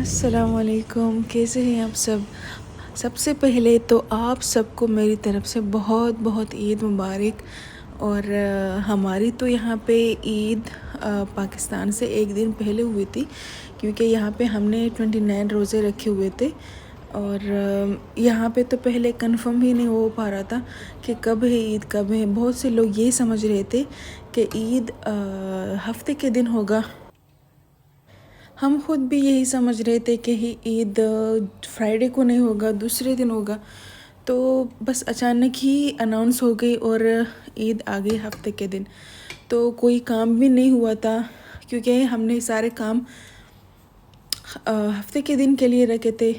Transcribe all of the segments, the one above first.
अस्सलामुअलैकुम, कैसे हैं आप सब। सबसे पहले तो आप सबको मेरी तरफ़ से बहुत बहुत ईद मुबारक। और हमारी तो यहाँ पे ईद पाकिस्तान से एक दिन पहले हुई थी, क्योंकि यहाँ पे हमने 29 रोज़े रखे हुए थे। और यहाँ पे तो पहले कंफर्म ही नहीं हो पा रहा था कि कब है ईद, कब है। बहुत से लोग ये समझ रहे थे कि ईद हफ्ते के दिन होगा। हम खुद भी यही समझ रहे थे कि ही ईद फ्राइडे को नहीं होगा, दूसरे दिन होगा। तो बस अचानक ही अनाउंस हो गई और ईद आ गई हफ्ते के दिन। तो कोई काम भी नहीं हुआ था, क्योंकि हमने सारे काम हफ्ते के दिन के लिए रखे थे।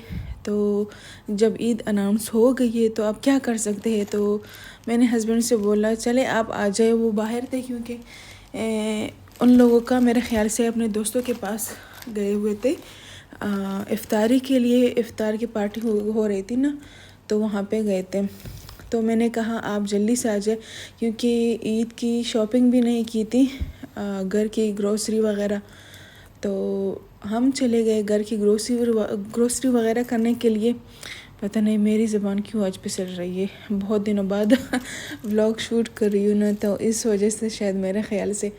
तो जब ईद अनाउंस हो गई है तो अब क्या कर सकते हैं। तो मैंने हस्बैंड से बोला चले आप आ जाए। वो बाहर थे, क्योंकि उन लोगों का मेरे ख़्याल से अपने दोस्तों के पास गए हुए थे इफ़्तारी के लिए। इफ़्तार की पार्टी हो रही थी ना, तो वहाँ पे गए थे। तो मैंने कहा आप जल्दी से आ जाए, क्योंकि ईद की शॉपिंग भी नहीं की थी, घर की ग्रोसरी वग़ैरह। तो हम चले गए घर की ग्रोसरी वग़ैरह करने के लिए। पता नहीं मेरी ज़बान क्यों आज फिसल रही है, बहुत दिनों बाद व्लॉग शूट कर रही हूँ ना, तो इस वजह से शायद मेरे ख़्याल से।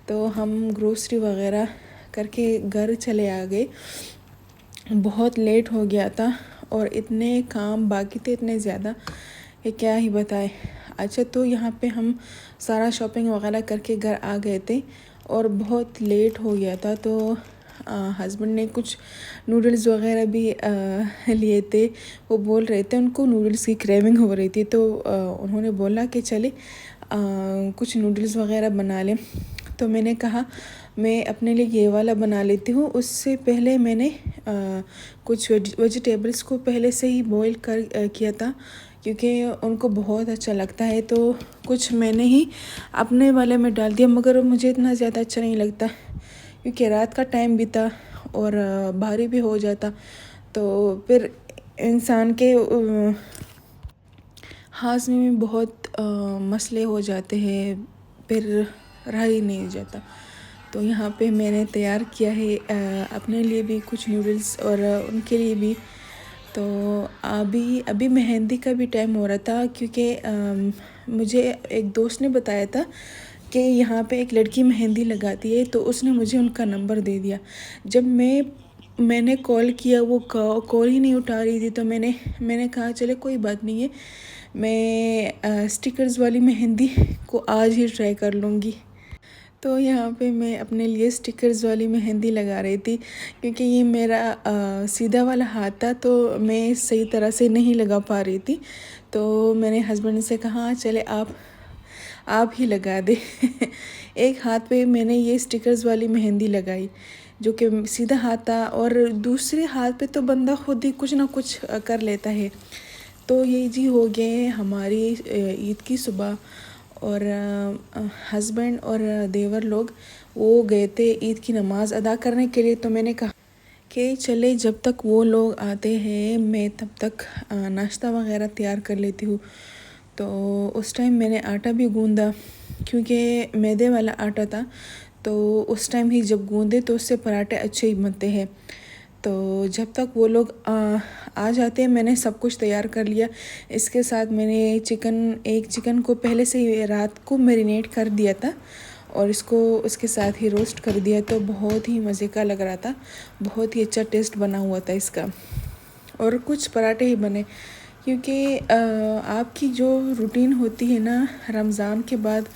तो हम ग्रोसरी वग़ैरह करके घर चले आ गए। बहुत लेट हो गया था और इतने काम बाकी थे, इतने ज़्यादा कि क्या ही बताए। अच्छा, तो यहाँ पे हम सारा शॉपिंग वग़ैरह करके घर आ गए थे और बहुत लेट हो गया था। तो हस्बैंड ने कुछ नूडल्स वग़ैरह भी लिए थे। वो बोल रहे थे उनको नूडल्स की क्रेविंग हो रही थी, तो उन्होंने बोला कि चले कुछ नूडल्स वग़ैरह बना लें। तो मैंने कहा मैं अपने लिए ये वाला बना लेती हूँ। उससे पहले मैंने कुछ वेजिटेबल्स को पहले से ही बॉईल किया था, क्योंकि उनको बहुत अच्छा लगता है। तो कुछ मैंने ही अपने वाले में डाल दिया, मगर मुझे इतना ज़्यादा अच्छा नहीं लगता, क्योंकि रात का टाइम भी था और भारी भी हो जाता। तो फिर इंसान के हाज़मे में बहुत मसले हो जाते हैं, फिर रहा ही नहीं जाता। तो यहाँ पे मैंने तैयार किया है अपने लिए भी कुछ नूडल्स और उनके लिए भी। तो अभी मेहंदी का भी टाइम हो रहा था, क्योंकि मुझे एक दोस्त ने बताया था कि यहाँ पे एक लड़की मेहंदी लगाती है, तो उसने मुझे उनका नंबर दे दिया। जब मैंने कॉल किया, वो कॉल ही नहीं उठा रही थी। तो मैंने कहा चले कोई बात नहीं है, मैं स्टिकर्स वाली मेहंदी को आज ही ट्राई कर लूँगी। तो यहाँ पे मैं अपने लिए स्टिकर्स वाली मेहंदी लगा रही थी, क्योंकि ये मेरा सीधा वाला हाथ था, तो मैं सही तरह से नहीं लगा पा रही थी। तो मैंने हस्बैंड से कहा चले आप ही लगा दे। एक हाथ पे मैंने ये स्टिकर्स वाली मेहंदी लगाई, जो कि सीधा हाथ था, और दूसरे हाथ पे तो बंदा खुद ही कुछ ना कुछ कर लेता है। तो ये जी हो गए हमारी ईद की सुबह। और हस्बैंड और देवर लोग वो गए थे ईद की नमाज़ अदा करने के लिए। तो मैंने कहा कि चले जब तक वो लोग आते हैं मैं तब तक नाश्ता वग़ैरह तैयार कर लेती हूँ। तो उस टाइम मैंने आटा भी गूँधा, क्योंकि मैदे वाला आटा था। तो उस टाइम ही जब गूँधे तो उससे पराठे अच्छे ही बनते हैं। तो जब तक वो लोग आ जाते हैं मैंने सब कुछ तैयार कर लिया। इसके साथ मैंने एक चिकन को पहले से ही रात को मैरिनेट कर दिया था और इसको उसके साथ ही रोस्ट कर दिया। तो बहुत ही मज़े का लग रहा था, बहुत ही अच्छा टेस्ट बना हुआ था इसका। और कुछ पराठे ही बने, क्योंकि आपकी जो रूटीन होती है ना, रमज़ान के बाद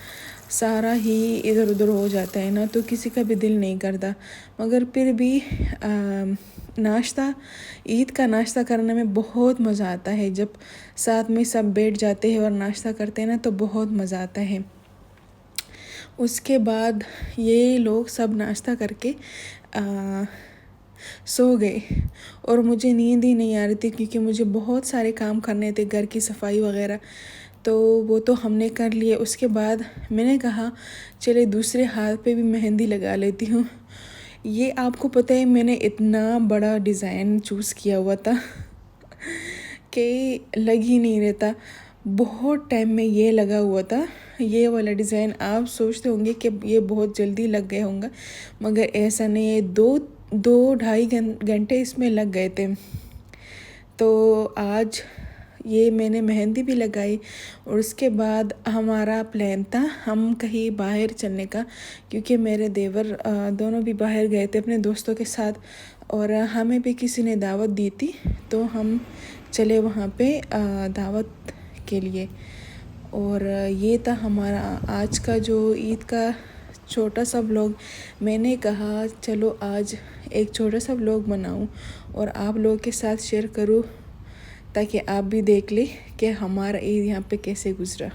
सारा ही इधर उधर हो जाता है ना, तो किसी का भी दिल नहीं करता। मगर फिर भी नाश्ता, ईद का नाश्ता करने में बहुत मज़ा आता है। जब साथ में सब बैठ जाते हैं और नाश्ता करते हैं ना, तो बहुत मज़ा आता है। उसके बाद ये लोग सब नाश्ता करके सो गए और मुझे नींद ही नहीं आ रही थी, क्योंकि मुझे बहुत सारे काम करने थे, घर की सफाई वग़ैरह। तो वो तो हमने कर लिए। उसके बाद मैंने कहा चले दूसरे हाथ पे भी मेहंदी लगा लेती हूँ। ये आपको पता है मैंने इतना बड़ा डिज़ाइन चूज़ किया हुआ था कि लग ही नहीं रहता। बहुत टाइम में ये लगा हुआ था, ये वाला डिज़ाइन। आप सोचते होंगे कि ये बहुत जल्दी लग गया होगा, मगर ऐसा नहीं है। 2-2.5 घंटे इसमें लग गए थे। तो आज ये मैंने मेहंदी भी लगाई और उसके बाद हमारा प्लान था हम कहीं बाहर चलने का, क्योंकि मेरे देवर दोनों भी बाहर गए थे अपने दोस्तों के साथ और हमें भी किसी ने दावत दी थी, तो हम चले वहाँ पे दावत के लिए। और ये था हमारा आज का जो ईद का छोटा सा व्लॉग। मैंने कहा चलो आज एक छोटा सा व्लॉग बनाऊं और आप लोगों के साथ शेयर करूं, ताकि आप भी देख लें कि हमारा ईद यहाँ पे कैसे गुजरा।